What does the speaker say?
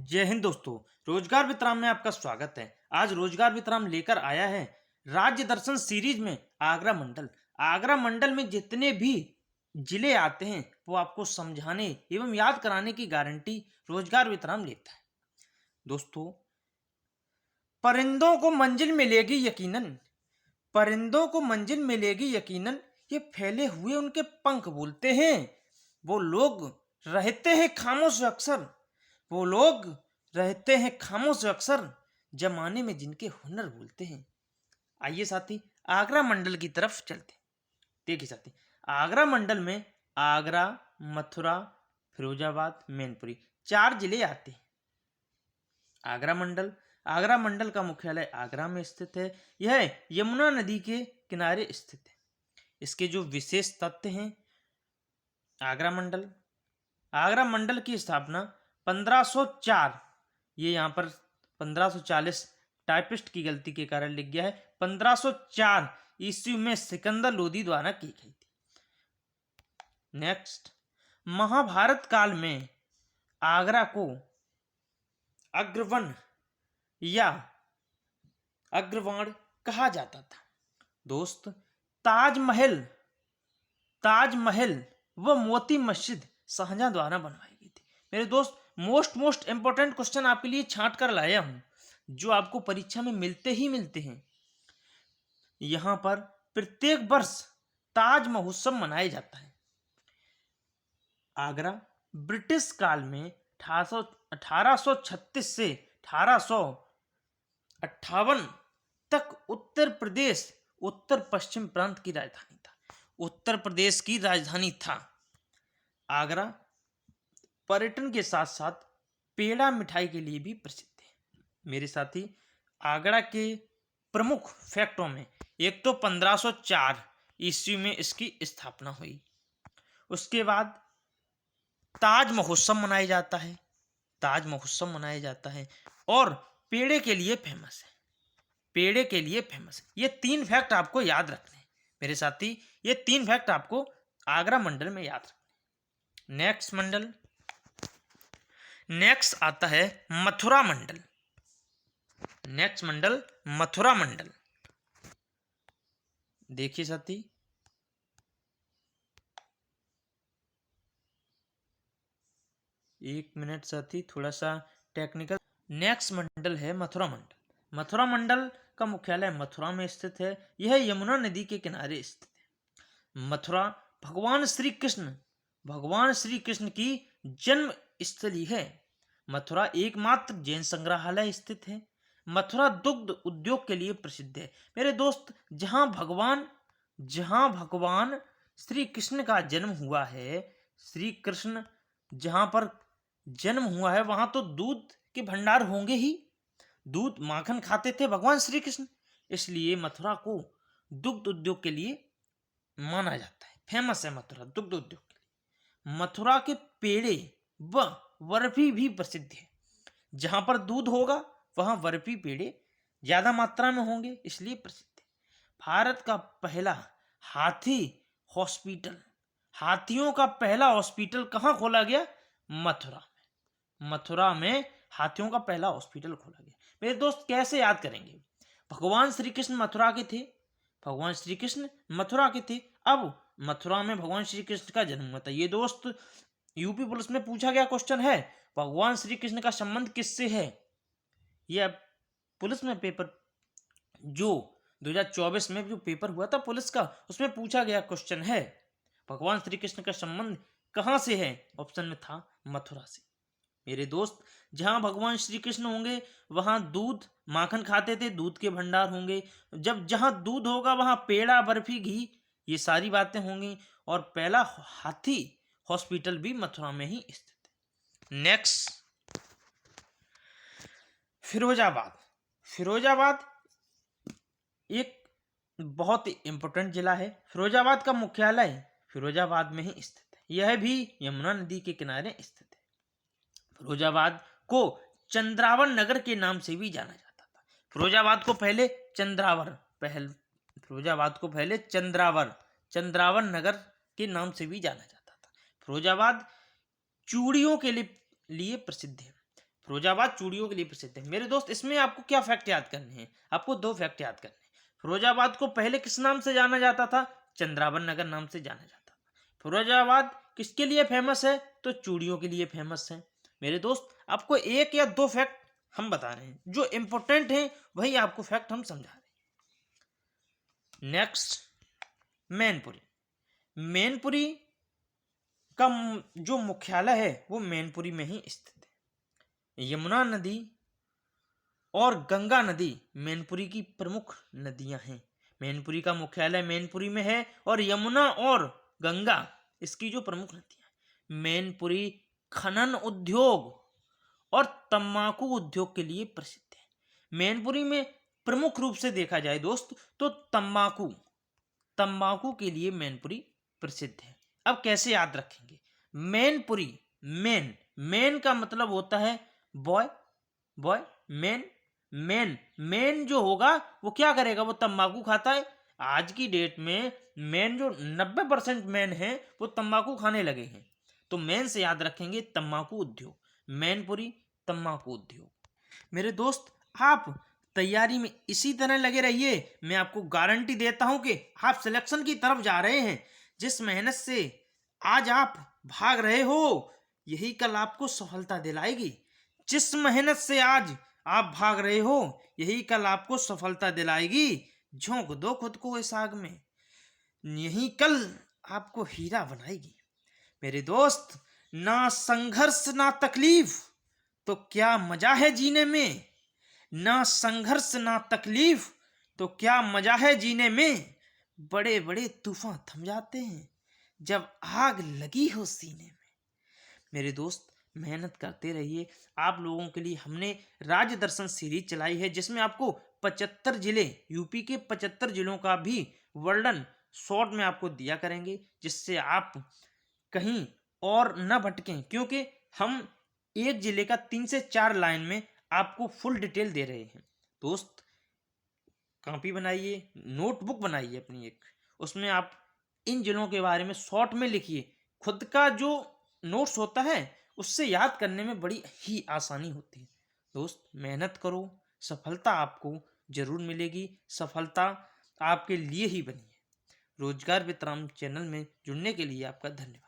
जय हिंद दोस्तों। रोजगार वित्राम में आपका स्वागत है। आज रोजगार वित्राम लेकर आया है राज्य दर्शन सीरीज में आगरा मंडल। आगरा मंडल में जितने भी जिले आते हैं वो आपको समझाने एवं याद कराने की गारंटी रोजगार वित्राम लेता है। दोस्तों, परिंदों को मंजिल मिलेगी यकीनन, परिंदों को मंजिल मिलेगी यकीनन, ये फैले हुए उनके पंख बोलते हैं। वो लोग रहते हैं खामोश अक्सर, वो लोग रहते हैं खामोश अक्सर, जमाने में जिनके हुनर बोलते हैं। आइए साथी, आगरा मंडल की तरफ चलते। देखिए साथी, आगरा मंडल में आगरा, मथुरा, फिरोजाबाद, मैनपुरी 4 जिले आते हैं। आगरा मंडल का मुख्यालय आगरा में स्थित है। यह यमुना नदी के किनारे स्थित है। इसके जो विशेष तथ्य हैं, आगरा मंडल की स्थापना 1504, ये यहाँ पर 1540 टाइपिस्ट की गलती के कारण लिख गया है, 1504 ईस्वी में सिकंदर लोदी द्वारा की गई थी। नेक्स्ट, महाभारत काल में आगरा को अग्रवन या अग्रवाण कहा जाता था। दोस्त, ताजमहल व मोती मस्जिद शाहजहां द्वारा बनवाई गई थी। मेरे दोस्त, मोस्ट इंपॉर्टेंट क्वेश्चन आपके लिए छांट कर लाया हूं, जो आपको परीक्षा में मिलते हैं। यहां पर प्रत्येक वर्ष ताज महोत्सव मनाया जाता है। आगरा ब्रिटिश काल में 1836 से 1858 तक उत्तर पश्चिम प्रांत की राजधानी था। उत्तर प्रदेश की राजधानी था। आगरा पर्यटन के साथ साथ पेड़ा मिठाई के लिए भी प्रसिद्ध है। मेरे साथी, आगरा के प्रमुख फैक्टों में एक तो 1504 ईस्वी में इसकी स्थापना हुई। उसके बाद ताज महोत्सव मनाया जाता है और पेड़े के लिए फेमस है। ये 3 फैक्ट आपको याद रखने हैं मेरे साथी। ये 3 फैक्ट आपको आगरा मंडल में याद रखने। नेक्स्ट आता है मथुरा मंडल। देखिए साथी, एक मिनट साथी, थोड़ा सा टेक्निकल। नेक्स्ट मंडल है मथुरा मंडल का मुख्यालय मथुरा में स्थित है। यह यमुना नदी के किनारे स्थित है। मथुरा भगवान श्री कृष्ण की जन्म स्थली है। मथुरा एकमात्र जैन संग्रहालय स्थित है। मथुरा दुग्ध उद्योग के लिए प्रसिद्ध है। मेरे दोस्त, जहां भगवान श्री कृष्ण का जन्म हुआ है, श्री कृष्ण जहां पर जन्म हुआ है, वहां तो दूध के भंडार होंगे ही। दूध माखन खाते थे भगवान श्री कृष्ण, इसलिए मथुरा को दुग्ध उद्योग के लिए माना जाता है। फेमस है मथुरा दुग्ध उद्योग के लिए। मथुरा के पेड़े व बर्फी भी प्रसिद्ध है। जहां पर दूध होगा वहां बर्फी पेड़े ज्यादा मात्रा में होंगे, इसलिए प्रसिद्ध है। भारत का पहला हाथियों का पहला हॉस्पिटल कहां खोला गया? मथुरा में हाथियों का पहला हॉस्पिटल खोला गया। मेरे दोस्त, कैसे याद करेंगे? भगवान श्री कृष्ण मथुरा के थे। अब मथुरा में भगवान श्री कृष्ण का जन्म हुआ था। ये दोस्त यूपी पुलिस में पूछा गया क्वेश्चन है, भगवान श्री कृष्ण का संबंध किससे है? यह पुलिस में पेपर जो 2024 में जो पेपर हुआ था पुलिस का, उसमें पूछा गया क्वेश्चन है, भगवान श्री कृष्ण का संबंध कहां से है? ऑप्शन में था मथुरा से। मेरे दोस्त, जहां भगवान श्री कृष्ण होंगे वहां दूध माखन खाते थे, दूध के भंडार होंगे। जहां दूध होगा वहां पेड़ा, बर्फी, घी, ये सारी बातें होंगी। और पहला हाथी हॉस्पिटल भी मथुरा में ही स्थित है। नेक्स्ट, फिरोजाबाद एक बहुत ही इंपॉर्टेंट जिला है। फिरोजाबाद का मुख्यालय फिरोजाबाद में ही स्थित है। यह भी यमुना नदी के किनारे स्थित है। फिरोजाबाद को चंद्रावर नगर के नाम से भी जाना जाता था। फिरोजाबाद को पहले चंद्रावर नगर के नाम से भी जाना जाता था। फिरोजाबाद चूड़ियों के लिए प्रसिद्ध है। फिरोजाबाद चूड़ियों के लिए प्रसिद्ध है। मेरे दोस्त इसमें आपको क्या फैक्ट याद करने हैं? आपको 2 फैक्ट याद करने हैं। फिरोजाबाद को पहले किस नाम से जाना जाता था? चंद्रावन नगर नाम से जाना जाता था। फिरोजाबाद किसके लिए फेमस है? तो चूड़ियों के लिए फेमस है। मेरे दोस्त आपको 1 या 2 फैक्ट हम बता रहे हैं, जो इंपॉर्टेंट हैं वही आपको फैक्ट हम समझा रहे हैं। नेक्स्ट, मैनपुरी। मैनपुरी का जो मुख्यालय है वो मैनपुरी में ही स्थित है। यमुना नदी और गंगा नदी मैनपुरी की प्रमुख नदियां हैं। मैनपुरी का मुख्यालय मैनपुरी में है और यमुना और गंगा इसकी जो प्रमुख नदियां हैं। मैनपुरी खनन उद्योग और तंबाकू उद्योग के लिए प्रसिद्ध है। मैनपुरी में प्रमुख रूप से देखा जाए दोस्त तो तंबाकू के लिए मैनपुरी प्रसिद्ध है। अब कैसे याद रखेंगे? मैनपुरी, मेन का मतलब होता है बॉय, मेन जो होगा वो क्या करेगा? वो तंबाकू खाता है। आज की डेट में मेन जो 90% मेन है वो तंबाकू खाने लगे हैं। तो मेन से याद रखेंगे तंबाकू उद्योग, मैनपुरी तंबाकू उद्योग। मेरे दोस्त आप तैयारी में इसी तरह लगे रहिए। मैं आपको गारंटी देता हूं कि आप सिलेक्शन की तरफ जा रहे हैं। जिस मेहनत से आज आप भाग रहे हो यही कल आपको सफलता दिलाएगी। जिस मेहनत से आज आप भाग रहे हो यही कल आपको सफलता दिलाएगी। झोंक दो खुद को इस आग में, यही कल आपको हीरा बनाएगी। मेरे दोस्त, ना संघर्ष ना तकलीफ तो क्या मजा है जीने में, ना संघर्ष ना तकलीफ तो क्या मजा है जीने में। बड़े बड़े तूफान थम जाते हैं जब आग लगी हो सीने में। मेरे दोस्त, मेहनत करते रहिए। आप लोगों के लिए हमने राज्य दर्शन सीरीज चलाई है जिसमें आपको 75 जिले, यूपी के 75 जिलों का भी वर्णन शॉर्ट में आपको दिया करेंगे, जिससे आप कहीं और न भटकें। क्योंकि हम एक जिले का 3 से 4 लाइन में आपको फुल डिटेल दे रहे हैं। दोस्त, कॉपी बनाइए, नोटबुक बनाइए अपनी एक, उसमें आप इन जिलों के बारे में शॉर्ट में लिखिए। खुद का जो नोट्स होता है उससे याद करने में बड़ी ही आसानी होती है। दोस्त, मेहनत करो, सफलता आपको जरूर मिलेगी। सफलता आपके लिए ही बनी है। रोजगार विद राम चैनल में जुड़ने के लिए आपका धन्यवाद।